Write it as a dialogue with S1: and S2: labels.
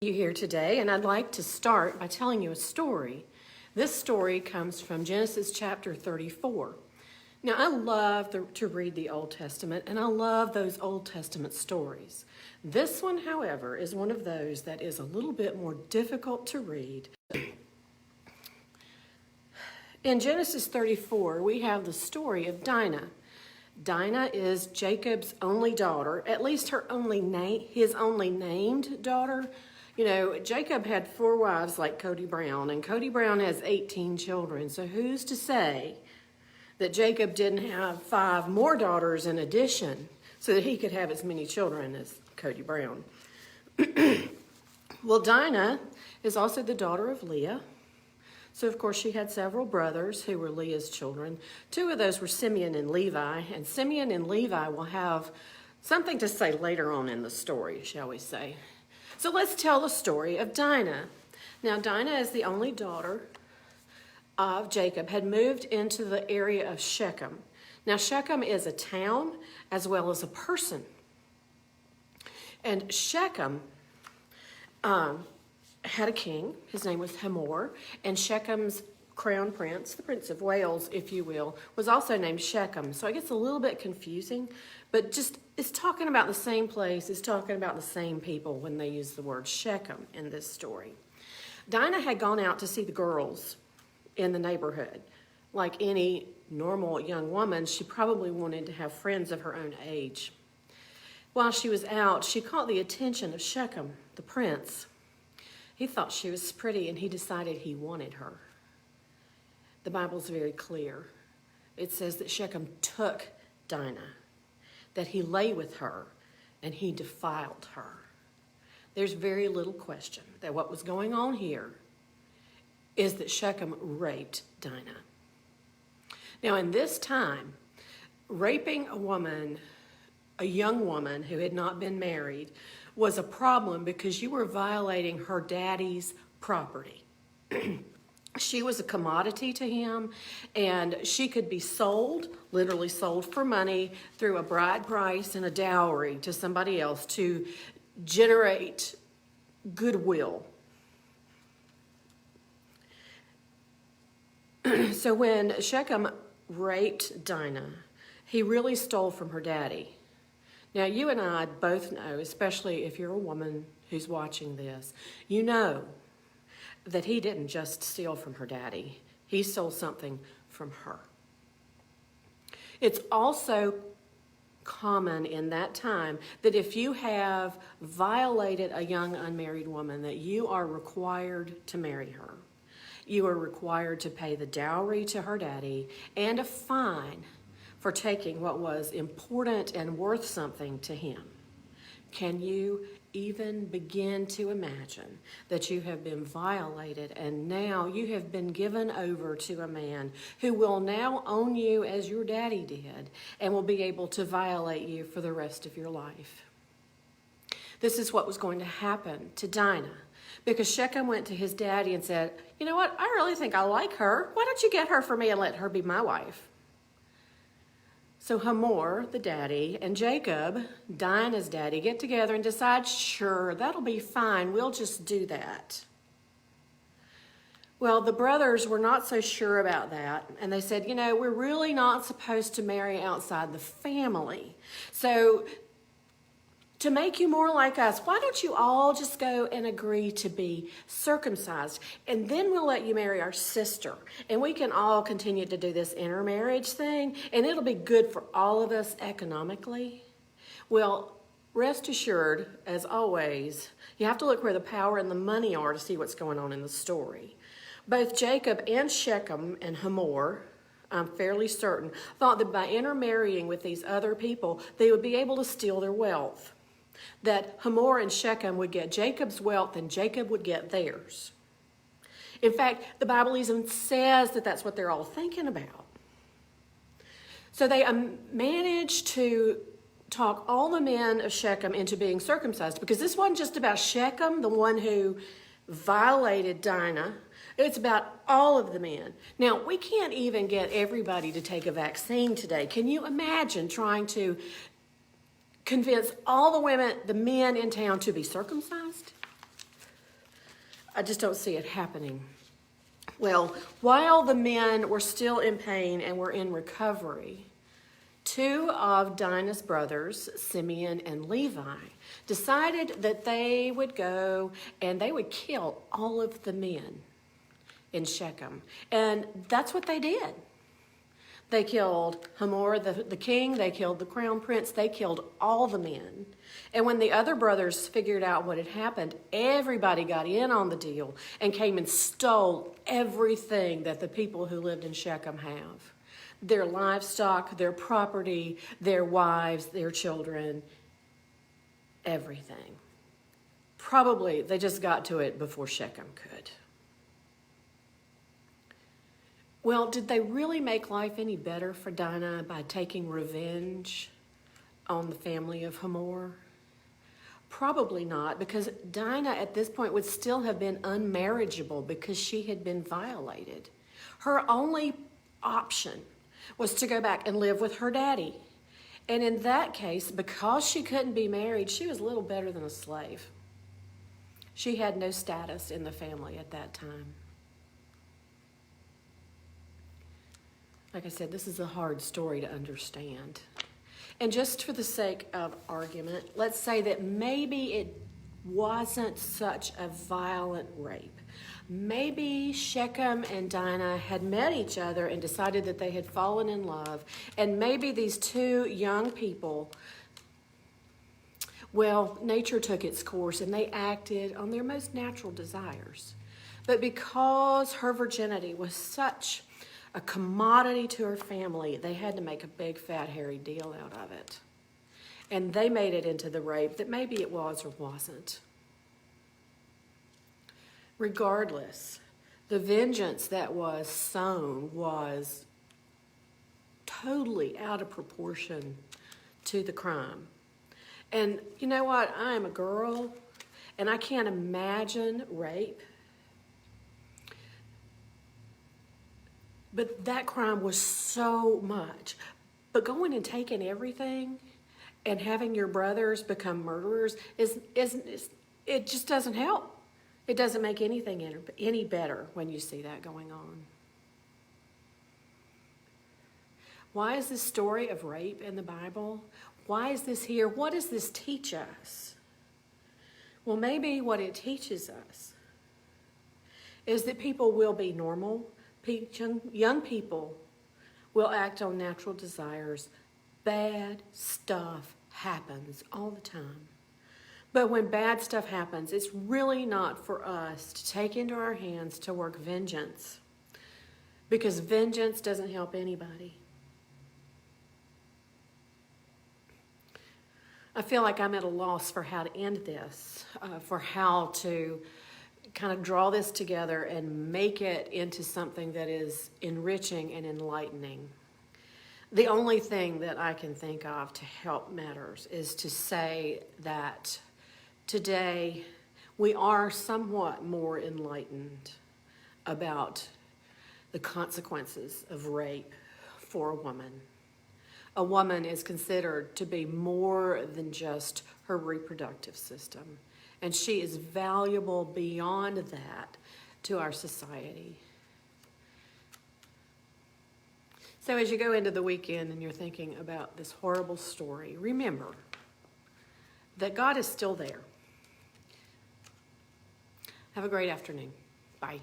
S1: You here today, and I'd like to start by telling you a story. This story comes from Genesis chapter 34. Now, I love to read the Old Testament, and I love those Old Testament stories. This one, however, is one of those that is a little bit more difficult to read. In Genesis 34, we have the story of Dinah. Dinah is Jacob's only daughter, at least his only named daughter. You know, Jacob had 4 wives like Cody Brown, and Cody Brown has 18 children. So who's to say that Jacob didn't have 5 more daughters in addition so that he could have as many children as Cody Brown? Well, Dinah is also the daughter of Leah. So, of course, she had several brothers who were Leah's children. 2 of those were Simeon and Levi, and Simeon and Levi will have something to say later on in the story, shall we say. So let's tell the story of Dinah. Now, Dinah is the only daughter of Jacob, had moved into the area of Shechem. Now, Shechem is a town as well as a person. And Shechem had a king. His name was Hamor. And Shechem's crown prince, the Prince of Wales, if you will, was also named Shechem. So it gets a little bit confusing, but just it's talking about the same place, it's talking about the same people when they use the word Shechem in this story. Dinah had gone out to see the girls in the neighborhood. Like any normal young woman, she probably wanted to have friends of her own age. While she was out, she caught the attention of Shechem, the prince. He thought she was pretty and he decided he wanted her. The Bible's very clear. It says that Shechem took Dinah, that he lay with her, and he defiled her. There's very little question that what was going on here is that Shechem raped Dinah. Now, in this time, raping a young woman who had not been married, was a problem because you were violating her daddy's property. She was a commodity to him, and she could be sold, literally sold for money, through a bride price and a dowry to somebody else to generate goodwill. So when Shechem raped Dinah, he really stole from her daddy. Now, you and I both know, especially if you're a woman who's watching this, you know that he didn't just steal from her daddy. He stole something from her. It's also common in that time that if you have violated a young unmarried woman, that you are required to marry her. You are required to pay the dowry to her daddy and a fine for taking what was important and worth something to him. Can you even begin to imagine that you have been violated and now you have been given over to a man who will now own you as your daddy did and will be able to violate you for the rest of your life? This is what was going to happen to Dinah, because Shechem went to his daddy and said, "You know what, I really think I like her. Why don't you get her for me and let her be my wife?" So Hamor, the daddy, and Jacob, Dinah's daddy, get together and decide, sure, that'll be fine. We'll just do that. Well, the brothers were not so sure about that. And they said, you know, we're really not supposed to marry outside the family. So to make you more like us, why don't you all just go and agree to be circumcised? And then we'll let you marry our sister. And we can all continue to do this intermarriage thing. And it'll be good for all of us economically. Well, rest assured, as always, you have to look where the power and the money are to see what's going on in the story. Both Jacob and Shechem and Hamor, I'm fairly certain, thought that by intermarrying with these other people, they would be able to steal their wealth. That Hamor and Shechem would get Jacob's wealth and Jacob would get theirs. In fact, the Bible even says that that's what they're all thinking about. So they managed to talk all the men of Shechem into being circumcised, because this wasn't just about Shechem, the one who violated Dinah. It's about all of the men. Now, we can't even get everybody to take a vaccine today. Can you imagine trying to convince all the women, the men in town, to be circumcised? I just don't see it happening. Well, while the men were still in pain and were in recovery, two of Dinah's brothers, Simeon and Levi, decided that they would go and they would kill all of the men in Shechem. And that's what they did. They killed Hamor, the king. They killed the crown prince. They killed all the men. And when the other brothers figured out what had happened, everybody got in on the deal and came and stole everything that the people who lived in Shechem have. Their livestock, their property, their wives, their children, everything. Probably they just got to it before Shechem could. Well, did they really make life any better for Dinah by taking revenge on the family of Hamor? Probably not, because Dinah at this point would still have been unmarriageable because she had been violated. Her only option was to go back and live with her daddy. And in that case, because she couldn't be married, she was little better than a slave. She had no status in the family at that time. Like I said, this is a hard story to understand. And just for the sake of argument, let's say that maybe it wasn't such a violent rape. Maybe Shechem and Dinah had met each other and decided that they had fallen in love. And maybe these two young people, well, nature took its course and they acted on their most natural desires. But because her virginity was such a commodity to her family, they had to make a big, fat, hairy deal out of it. And they made it into the rape that maybe it was or wasn't. Regardless, the vengeance that was sown was totally out of proportion to the crime. And you know what? I am a girl, and I can't imagine rape. But that crime was so much. But going and taking everything and having your brothers become murderers, it just doesn't help. It doesn't make anything any better when you see that going on. Why is this story of rape in the Bible? Why is this here? What does this teach us? Well, maybe what it teaches us is that people will be normal. Young people will act on natural desires. Bad stuff happens all the time. But when bad stuff happens, it's really not for us to take into our hands to work vengeance, because vengeance doesn't help anybody. I feel like I'm at a loss for how to end this, for how to kind of draw this together and make it into something that is enriching and enlightening. The only thing that I can think of to help matters is to say that today we are somewhat more enlightened about the consequences of rape for a woman. A woman is considered to be more than just her reproductive system. And she is valuable beyond that to our society. So as you go into the weekend and you're thinking about this horrible story, remember that God is still there. Have a great afternoon. Bye.